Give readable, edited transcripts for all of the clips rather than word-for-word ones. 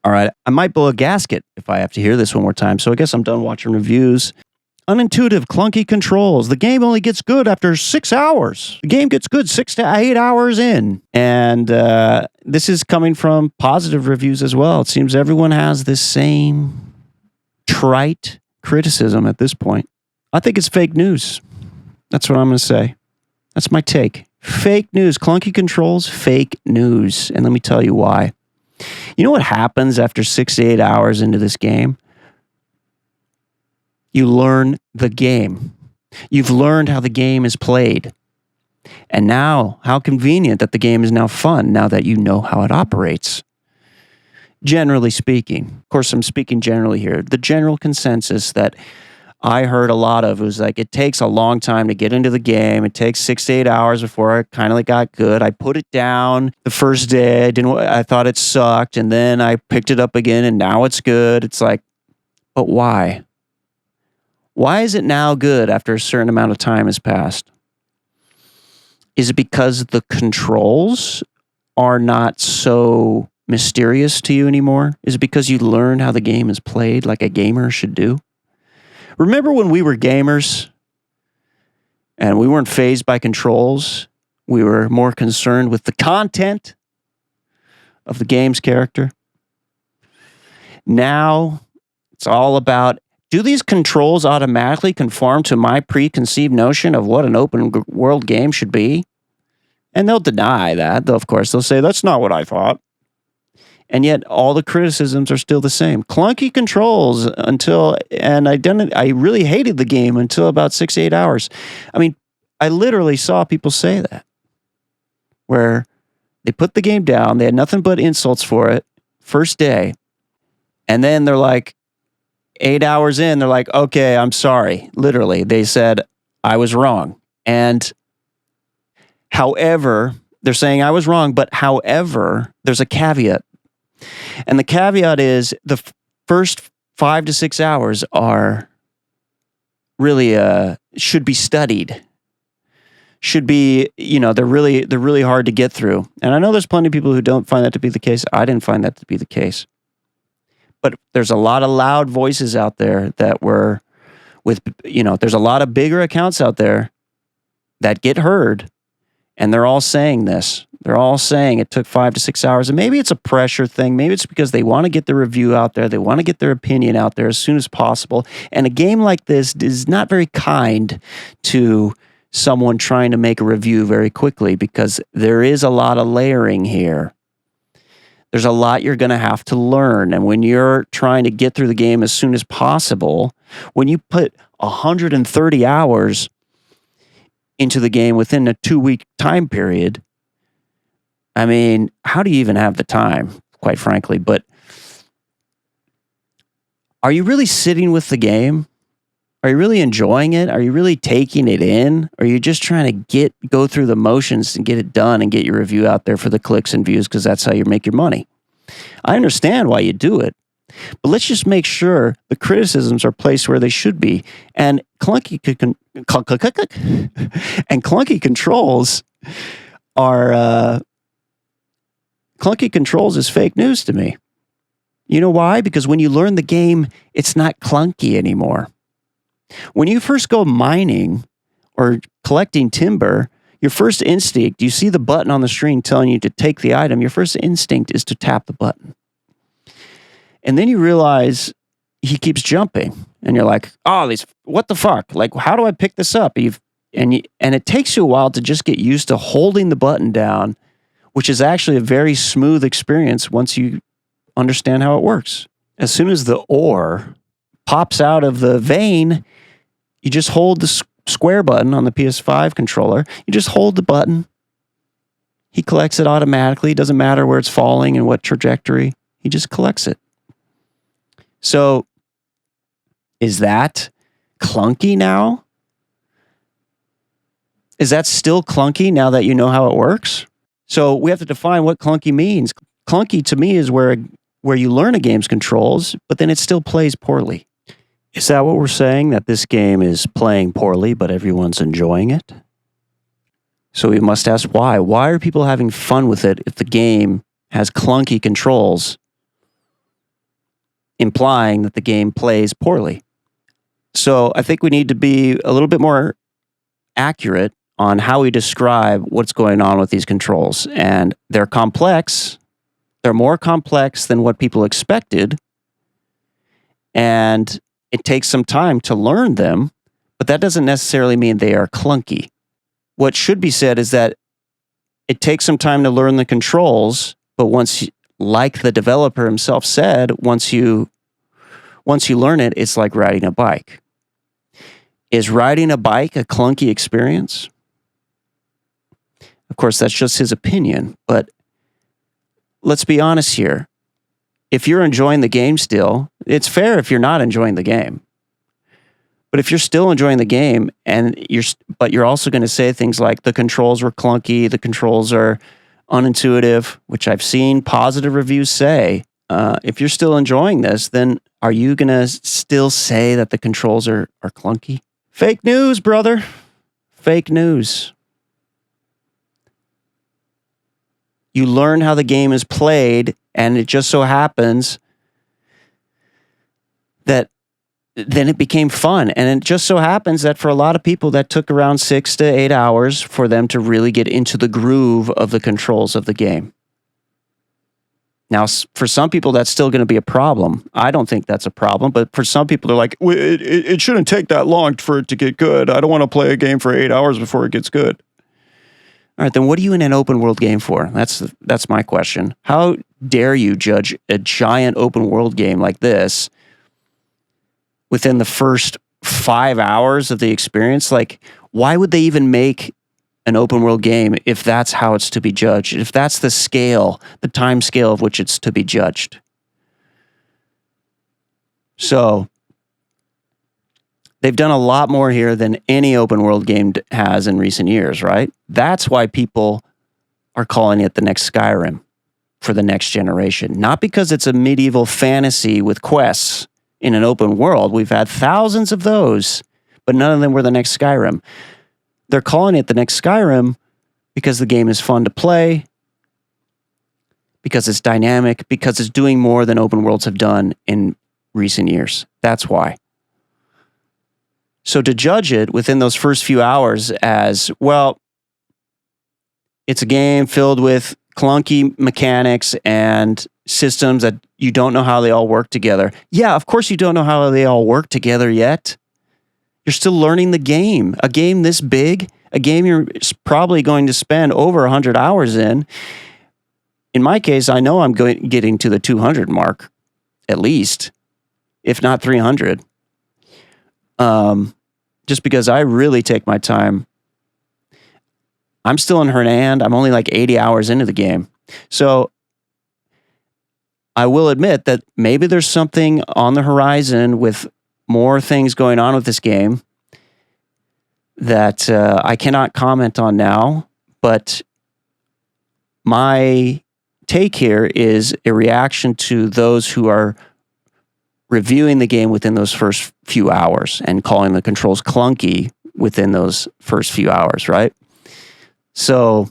All right, I might blow a gasket if I have to hear this one more time, so I guess I'm done watching reviews. Unintuitive, clunky controls. The game only gets good after 6 hours. The game gets good 6 to 8 hours in. And this is coming from positive reviews as well. It seems everyone has this same trite criticism at this point. I think it's fake news. That's what I'm going to say. That's my take. Fake news. Clunky controls, fake news. And let me tell you why. You know what happens after 6 to 8 hours into this game? You learn the game. You've learned how the game is played. And now, how convenient that the game is now fun now that you know how it operates. Generally speaking, of course, I'm speaking generally here. The general consensus that I heard a lot of was like, it takes a long time to get into the game. It takes 6 to 8 hours before I kind of got good. I put it down the first day. I thought it sucked, and then I picked it up again, and now it's good. It's like, but why? Why is it now good after a certain amount of time has passed? Is it because the controls are not so mysterious to you anymore? Is it because you learned how the game is played like a gamer should do? Remember when we were gamers and we weren't fazed by controls? We were more concerned with the content of the game's character. Now it's all about, do these controls automatically conform to my preconceived notion of what an open world game should be? And they'll deny that. Of course, they'll say, that's not what I thought. And yet all the criticisms are still the same. Clunky controls I really hated the game until about 6 to 8 hours. I mean, I literally saw people say that, where they put the game down, they had nothing but insults for it, first day, and then they're like, 8 hours in, they're like, okay, I'm sorry. Literally, they said, I was wrong. And however, they're saying I was wrong, but however, there's a caveat. And the caveat is the first 5 to 6 hours are really, should be studied. Should be, they're really hard to get through. And I know there's plenty of people who don't find that to be the case. I didn't find that to be the case. But there's a lot of loud voices out there there's a lot of bigger accounts out there that get heard, and they're all saying this. They're all saying it took 5 to 6 hours, and maybe it's a pressure thing. Maybe it's because they want to get the review out there. They want to get their opinion out there as soon as possible. And a game like this is not very kind to someone trying to make a review very quickly, because there is a lot of layering here. There's a lot you're going to have to learn. And when you're trying to get through the game as soon as possible, when you put 130 hours into the game within a 2-week time period, I mean, how do you even have the time, quite frankly? But are you really sitting with the game? Are you really enjoying it? Are you really taking it in? Or are you just trying to go through the motions and get it done and get your review out there for the clicks and views, because that's how you make your money? I understand why you do it, but let's just make sure the criticisms are placed where they should be. And clunky controls are clunky controls is fake news to me. You know why? Because when you learn the game, it's not clunky anymore. When you first go mining or collecting timber, your first instinct, you see the button on the screen telling you to take the item, your first instinct is to tap the button. And then you realize he keeps jumping, and you're like, oh, what the fuck? Like, how do I pick this up? And it takes you a while to just get used to holding the button down, which is actually a very smooth experience once you understand how it works. As soon as the ore pops out of the vein, you just hold the square button on the PS5 controller. You just hold the button. He collects it automatically. It doesn't matter where it's falling and what trajectory. He just collects it. So, is that clunky now? Is that still clunky now that you know how it works? So we have to define what clunky means. Clunky to me is where you learn a game's controls, but then it still plays poorly. Is that what we're saying? That this game is playing poorly, but everyone's enjoying it? So we must ask why. Why are people having fun with it if the game has clunky controls implying that the game plays poorly. So I think we need to be a little bit more accurate on how we describe what's going on with these controls. And they're complex. They're more complex than what people expected. And it takes some time to learn them, but that doesn't necessarily mean they are clunky. What should be said is that it takes some time to learn the controls, but once, like the developer himself said, once you learn it, it's like riding a bike. Is riding a bike a clunky experience? Of course, that's just his opinion, but let's be honest here. If you're enjoying the game still, it's fair if you're not enjoying the game. But if you're still enjoying the game but you're also going to say things like the controls were clunky, the controls are unintuitive, which I've seen positive reviews say, if you're still enjoying this, then are you going to still say that the controls are clunky? Fake news, brother. Fake news. You learn how the game is played, and it just so happens that then it became fun. And it just so happens that for a lot of people, that took around 6 to 8 hours for them to really get into the groove of the controls of the game. Now, for some people, that's still going to be a problem. I don't think that's a problem, but for some people, they're like, it shouldn't take that long for it to get good. I don't want to play a game for 8 hours before it gets good. All right, then what are you in an open world game for? That's my question. How dare you judge a giant open world game like this within the first 5 hours of the experience? Like, why would they even make an open world game if that's how it's to be judged, if that's the scale, the time scale of which it's to be judged? So they've done a lot more here than any open world game has in recent years, right? That's why people are calling it the next Skyrim for the next generation. Not because it's a medieval fantasy with quests in an open world. We've had thousands of those, but none of them were the next Skyrim. They're calling it the next Skyrim because the game is fun to play, because it's dynamic, because it's doing more than open worlds have done in recent years. That's why. So to judge it within those first few hours as, well, it's a game filled with clunky mechanics and systems that you don't know how they all work together. Yeah, of course you don't know how they all work together yet. You're still learning the game. A game this big, a game you're probably going to spend over 100 hours in. In my case, I know I'm getting to the 200 mark, at least, if not 300. Just because I really take my time. I'm still in Hernand. I'm only like 80 hours into the game. So I will admit that maybe there's something on the horizon with more things going on with this game that I cannot comment on now, but my take here is a reaction to those who are reviewing the game within those first few hours and calling the controls clunky within those first few hours, right? So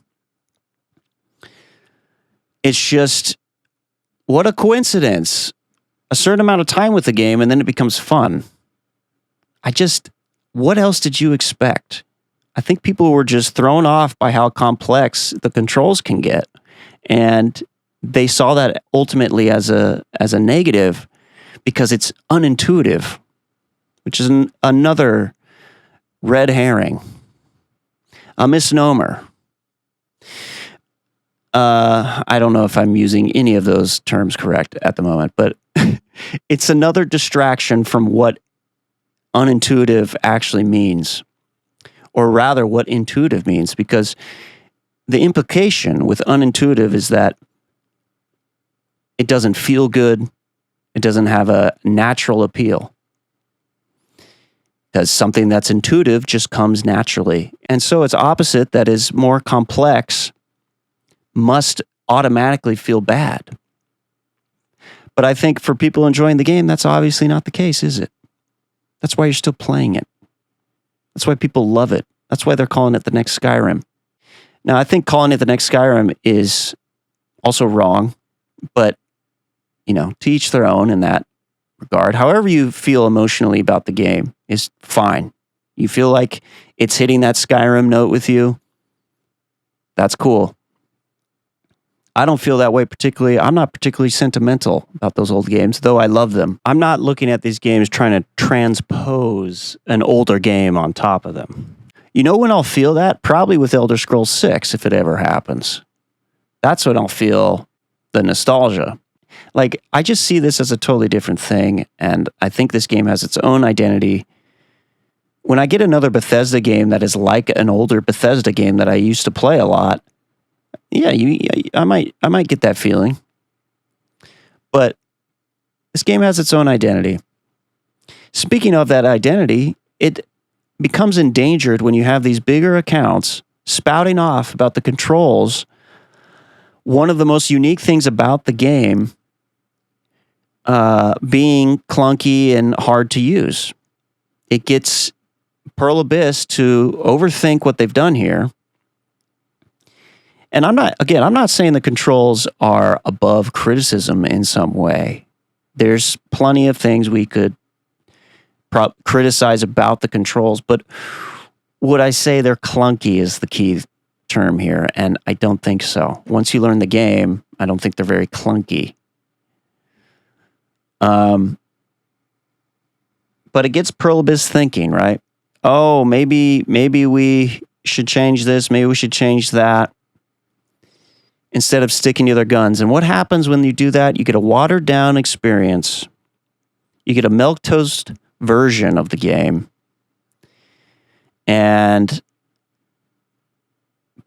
it's just, what a coincidence. A certain amount of time with the game and then it becomes fun. What else did you expect? I think people were just thrown off by how complex the controls can get. And they saw that ultimately as a negative because it's unintuitive, which is another red herring, a misnomer. I don't know if I'm using any of those terms correct at the moment, but it's another distraction from what unintuitive actually means, or rather what intuitive means, because the implication with unintuitive is that it doesn't feel good, it doesn't have a natural appeal, because something that's intuitive just comes naturally. And so it's opposite, that is more complex, must automatically feel bad. But I think for people enjoying the game, that's obviously not the case, is it? That's why you're still playing it. That's why people love it. That's why they're calling it the next Skyrim. Now, I think calling it the next Skyrim is also wrong, but, to each their own in that regard. However you feel emotionally about the game is fine. You feel like it's hitting that Skyrim note with you. That's cool. I don't feel that way particularly. I'm not particularly sentimental about those old games, though I love them. I'm not looking at these games trying to transpose an older game on top of them. You know when I'll feel that? Probably with Elder Scrolls 6, if it ever happens. That's when I'll feel the nostalgia. Like, I just see this as a totally different thing, and I think this game has its own identity. When I get another Bethesda game that is like an older Bethesda game that I used to play a lot, yeah, I might get that feeling. But this game has its own identity. Speaking of that identity, it becomes endangered when you have these bigger accounts spouting off about the controls. One of the most unique things about the game being clunky and hard to use. It gets Pearl Abyss to overthink what they've done here. And I'm not saying the controls are above criticism in some way. There's plenty of things we could criticize about the controls, but would I say they're clunky is the key term here, and I don't think so. Once you learn the game, I don't think they're very clunky. But it gets Pearl Abyss thinking, right? Oh, maybe we should change this, maybe we should change that, instead of sticking to their guns. And what happens when you do that? You get a watered down experience. You get a milquetoast version of the game. And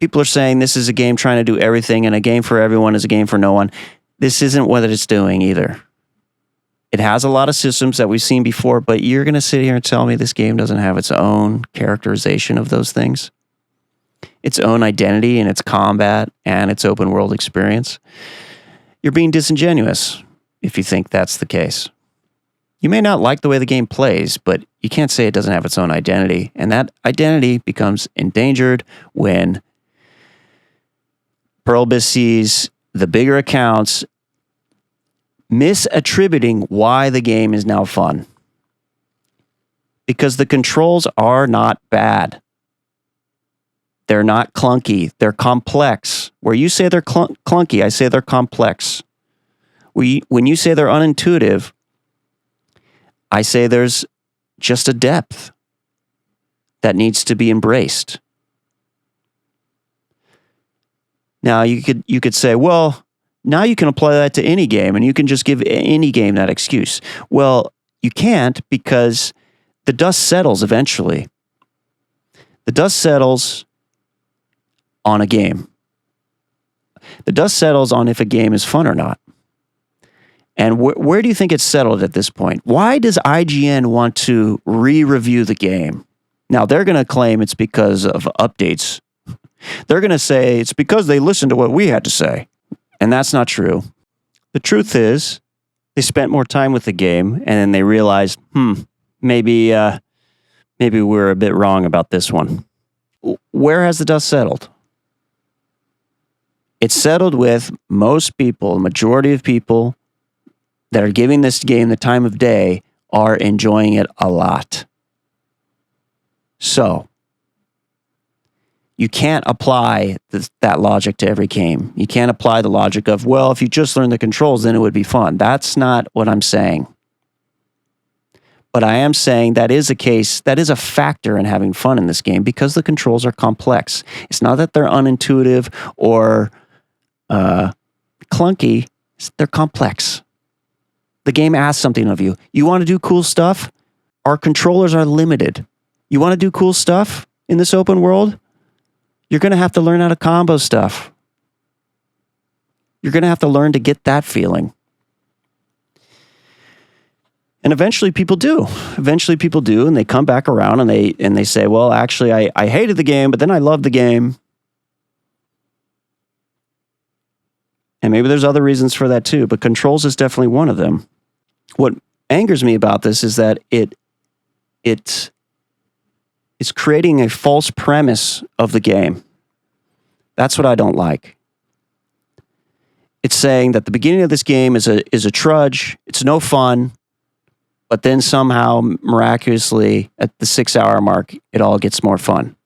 people are saying this is a game trying to do everything, and a game for everyone is a game for no one. This isn't what it's doing either. It has a lot of systems that we've seen before, but you're going to sit here and tell me this game doesn't have its own characterization of those things? Its own identity and its combat and its open world experience? You're being disingenuous if you think that's the case. You may not like the way the game plays, but you can't say it doesn't have its own identity. And that identity becomes endangered when Pearl Abyss sees the bigger accounts misattributing why the game is now fun. Because the controls are not bad. They're not clunky. They're complex. Where you say they're clunky, I say they're complex. When you say they're unintuitive, I say there's just a depth that needs to be embraced. Now you could say, well, now you can apply that to any game and you can just give any game that excuse. Well, you can't, because the dust settles eventually. The dust settles on a game. The dust settles on if a game is fun or not. And where do you think it's settled at this point? Why does IGN want to re-review the game? Now, they're going to claim it's because of updates. They're going to say it's because they listened to what we had to say. And that's not true. The truth is, they spent more time with the game, and then they realized, maybe we're a bit wrong about this one. Where has the dust settled? It's settled with most people, majority of people that are giving this game the time of day are enjoying it a lot. So, you can't apply that logic to every game. You can't apply the logic of, well, if you just learn the controls, then it would be fun. That's not what I'm saying. But I am saying that is a case, that is a factor in having fun in this game, because the controls are complex. It's not that they're unintuitive or clunky. They're complex. The game asks something of you. You want to do cool stuff? Our controllers are limited. You want to do cool stuff in this open world? You're going to have to learn how to combo stuff. You're going to have to learn to get that feeling. And eventually people do. Eventually people do, and they come back around and they say, well, actually, I hated the game, but then I loved the game. And maybe there's other reasons for that too, but controls is definitely one of them. What angers me about this is that it's creating a false premise of the game. That's what I don't like. It's saying that the beginning of this game is a trudge. It's no fun. But then somehow, miraculously, at the 6-hour mark, it all gets more fun.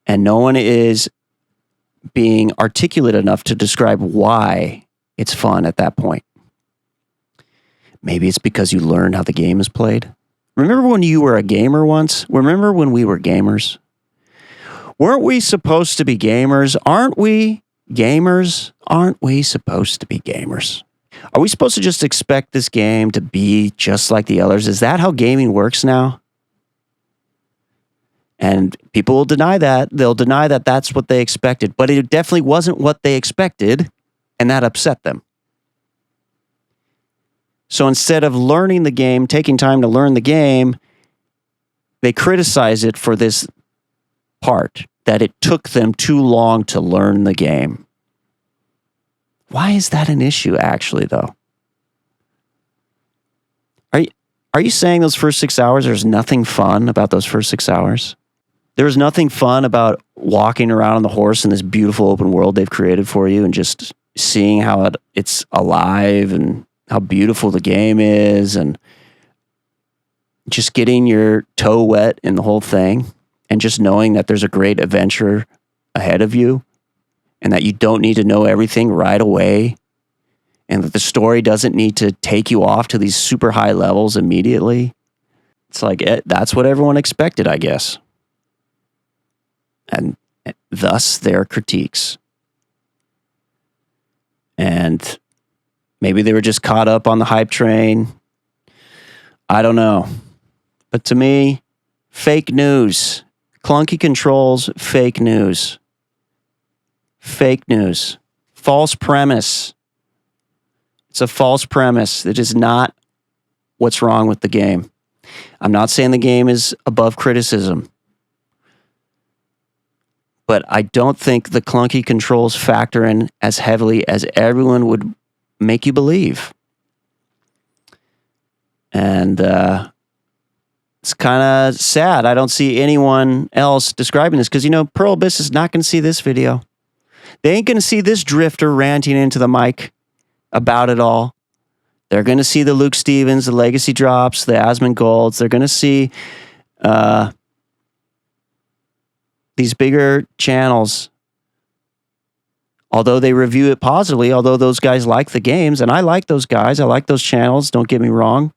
And no one is being articulate enough to describe why it's fun at that point. Maybe it's because you learned how the game is played. Remember when you were a gamer once? Remember when we were gamers? Weren't we supposed to be gamers? Aren't we gamers? Aren't we supposed to be gamers? Are we supposed to just expect this game to be just like the others? Is that how gaming works now? And people will deny that. They'll deny that that's what they expected. But it definitely wasn't what they expected, and that upset them. So instead of learning the game, taking time to learn the game, they criticize it for this part, that it took them too long to learn the game. Why is that an issue, actually, though? Are you saying those first 6 hours, there's nothing fun about those first 6 hours? There's nothing fun about walking around on the horse in this beautiful open world they've created for you and just seeing how it's alive and how beautiful the game is and just getting your toe wet in the whole thing and just knowing that there's a great adventure ahead of you and that you don't need to know everything right away and that the story doesn't need to take you off to these super high levels immediately. It's like, that's what everyone expected, I guess. And thus their critiques. And maybe they were just caught up on the hype train. I don't know. But to me, fake news. Clunky controls, fake news. Fake news. False premise. It's a false premise. It is not what's wrong with the game. I'm not saying the game is above criticism. But I don't think the clunky controls factor in as heavily as everyone would make you believe. And it's kind of sad. I don't see anyone else describing this because, Pearl Abyss is not going to see this video. They ain't going to see this drifter ranting into the mic about it all. They're going to see the Luke Stevens, the Legacy Drops, the Asmongoulds. They're going to see these bigger channels. Although they review it positively, although those guys like the games, and I like those guys, I like those channels, don't get me wrong.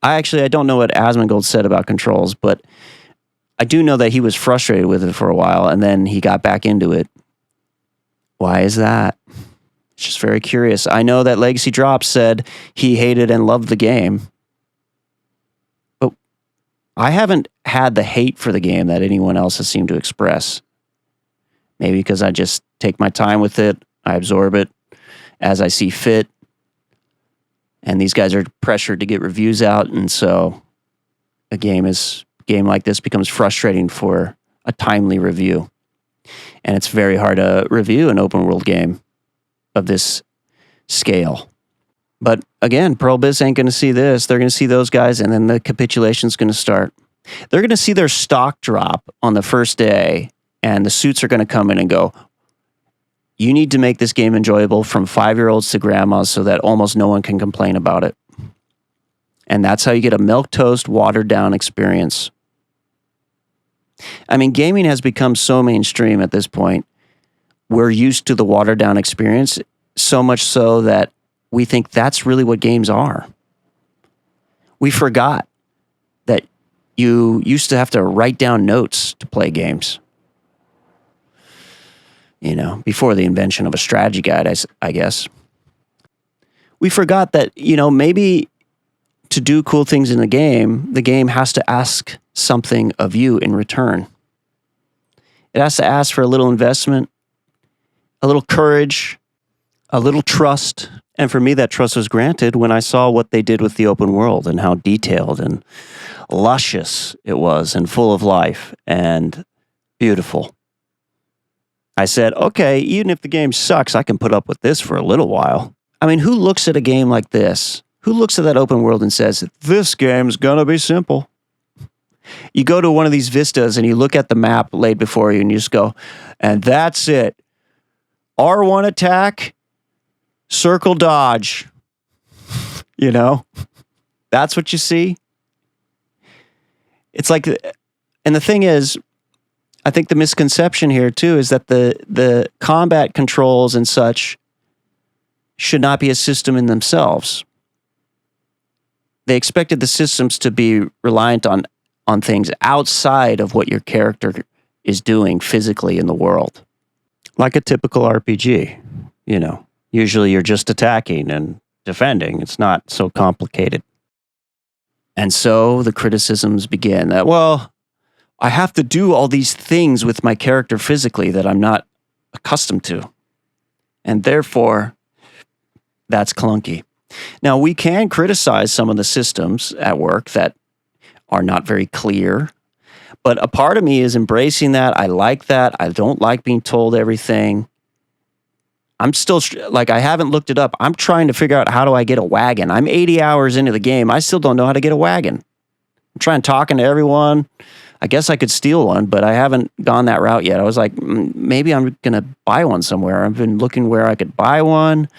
I don't know what Asmongould said about controls, but I do know that he was frustrated with it for a while, and then he got back into it. Why is that? It's just very curious. I know that Legacy Drops said he hated and loved the game, but I haven't had the hate for the game that anyone else has seemed to express. Maybe because I just take my time with it. I absorb it as I see fit. And these guys are pressured to get reviews out. And so a game like this becomes frustrating for a timely review. And it's very hard to review an open world game of this scale. But again, Pearl Abyss ain't going to see this. They're going to see those guys, and then the capitulation's going to start. They're going to see their stock drop on the first day. And the suits are going to come in and go, you need to make this game enjoyable from 5-year-olds to grandmas so that almost no one can complain about it. And that's how you get a milquetoast, watered-down experience. I mean, gaming has become so mainstream at this point. We're used to the watered-down experience, so much so that we think that's really what games are. We forgot that you used to have to write down notes to play games. Before the invention of a strategy guide, I guess. We forgot that, maybe to do cool things in the game has to ask something of you in return. It has to ask for a little investment, a little courage, a little trust. And for me, that trust was granted when I saw what they did with the open world and how detailed and luscious it was and full of life and beautiful. I said, okay, even if the game sucks, I can put up with this for a little while. I mean, who looks at a game like this? Who looks at that open world and says, this game's gonna be simple? You go to one of these vistas and you look at the map laid before you and you just go, and that's it. R1 attack, circle dodge. You know? That's what you see. It's like, and the thing is, I think the misconception here too is that the combat controls and such should not be a system in themselves. They expected the systems to be reliant on things outside of what your character is doing physically in the world. Like a typical RPG, you know. Usually you're just attacking and defending. It's not so complicated. And so the criticisms begin that, well, I have to do all these things with my character physically that I'm not accustomed to. And therefore, that's clunky. Now, we can criticize some of the systems at work that are not very clear, but a part of me is embracing that. I like that. I don't like being told everything. I'm still, like, I haven't looked it up. I'm trying to figure out how do I get a wagon. I'm 80 hours into the game. I still don't know how to get a wagon. I'm trying talking to everyone. I guess I could steal one, but I haven't gone that route yet. I was like, maybe I'm going to buy one somewhere. I've been looking where I could buy one.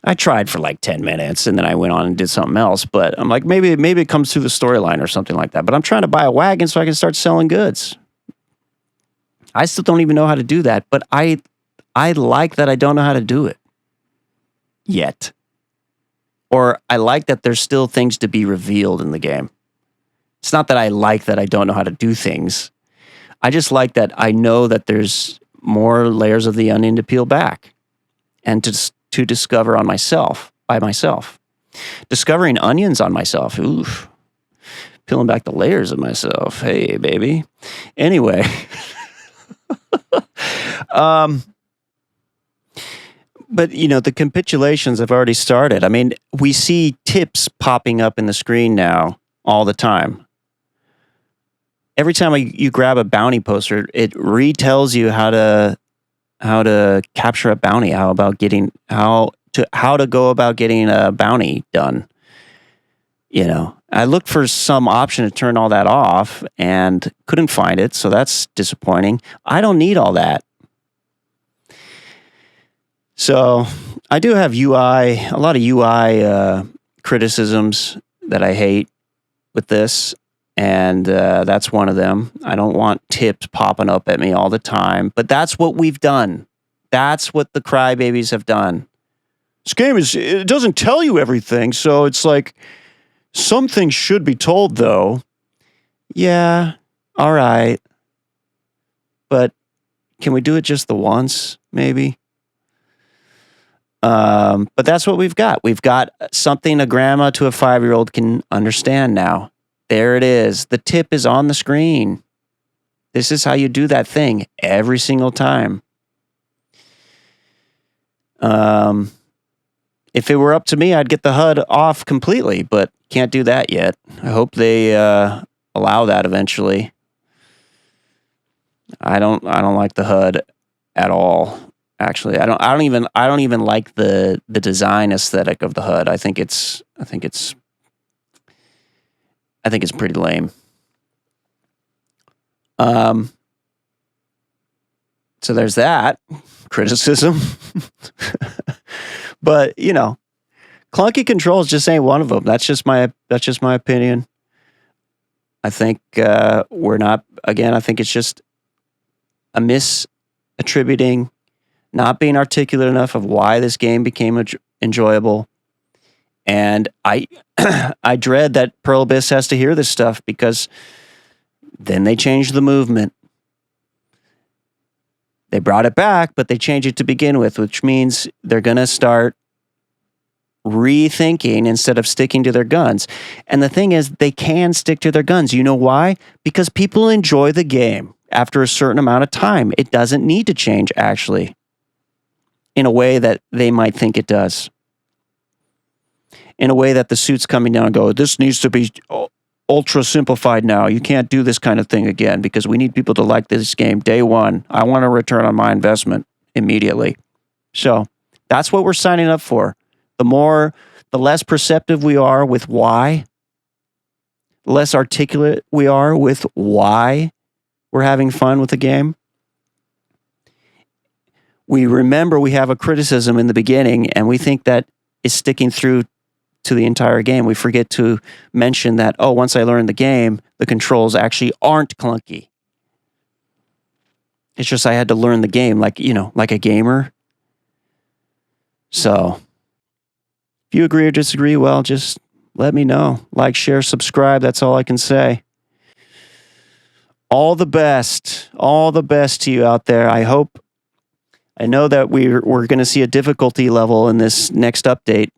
I tried for like 10 minutes and then I went on and did something else. But I'm like, maybe it comes through the storyline or something like that. But I'm trying to buy a wagon so I can start selling goods. I still don't even know how to do that. But I like that I don't know how to do it yet. Or I like that there's still things to be revealed in the game. It's not that I like that I don't know how to do things. I just like that I know that there's more layers of the onion to peel back and to discover by myself. Discovering onions on myself. Oof. Peeling back the layers of myself. Hey, baby. Anyway. But, you know, the capitulations have already started. I mean, we see tips popping up in the screen now all the time. Every time you grab a bounty poster, it retells you how to capture a bounty, how to go about getting a bounty done. You know, I looked for some option to turn all that off and couldn't find it, so that's disappointing. I don't need all that. So I do have a lot of UI criticisms that I hate with this, and that's one of them. I don't want tips popping up at me all the time, but that's what we've done. That's what the crybabies have done. This game it doesn't tell you everything, so it's like some things should be told, though. Yeah, all right. But can we do it just the once, maybe? But that's what we've got. We've got something a grandma to a 5-year-old can understand now. There it is. The tip is on the screen. This is how you do that thing every single time. If it were up to me, I'd get the HUD off completely, but can't do that yet. I hope they allow that eventually. I don't like the HUD at all. Actually, I don't even like the design aesthetic of the HUD. I think it's pretty lame. So there's that criticism. But, you know, clunky controls just ain't one of them. That's just my opinion. I think I think it's just a misattributing, not being articulate enough of why this game became enjoyable. And I dread that Pearl Abyss has to hear this stuff, because then they changed the movement. They brought it back, but they changed it to begin with, which means they're going to start rethinking instead of sticking to their guns. And the thing is, they can stick to their guns. You know why? Because people enjoy the game after a certain amount of time. It doesn't need to change, actually, in a way that they might think it does. In a way that the suit's coming down and go, this needs to be ultra simplified now. You can't do this kind of thing again, because we need people to like this game day one. I want a return on my investment immediately. So that's what we're signing up for. The less perceptive we are with why, the less articulate we are with why we're having fun with the game. We remember we have a criticism in the beginning, and we think that is sticking through to the entire game. We forget to mention that, oh, once I learn the game, the controls actually aren't clunky. It's just I had to learn the game like a gamer. So if you agree or disagree, well, just let me know. Like, share, subscribe. That's all I can say. All the best to you out there. I know that we're going to see a difficulty level in this next update,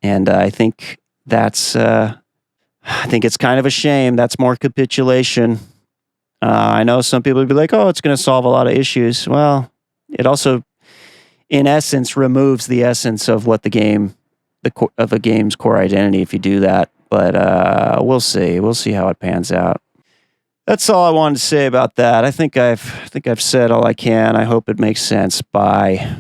and I think it's kind of a shame. That's more capitulation. I know some people would be like, "Oh, it's going to solve a lot of issues." Well, it also, in essence, removes the essence of what the game's core identity if you do that. But we'll see. We'll see how it pans out. That's all I wanted to say about that. I think I've said all I can. I hope it makes sense. Bye.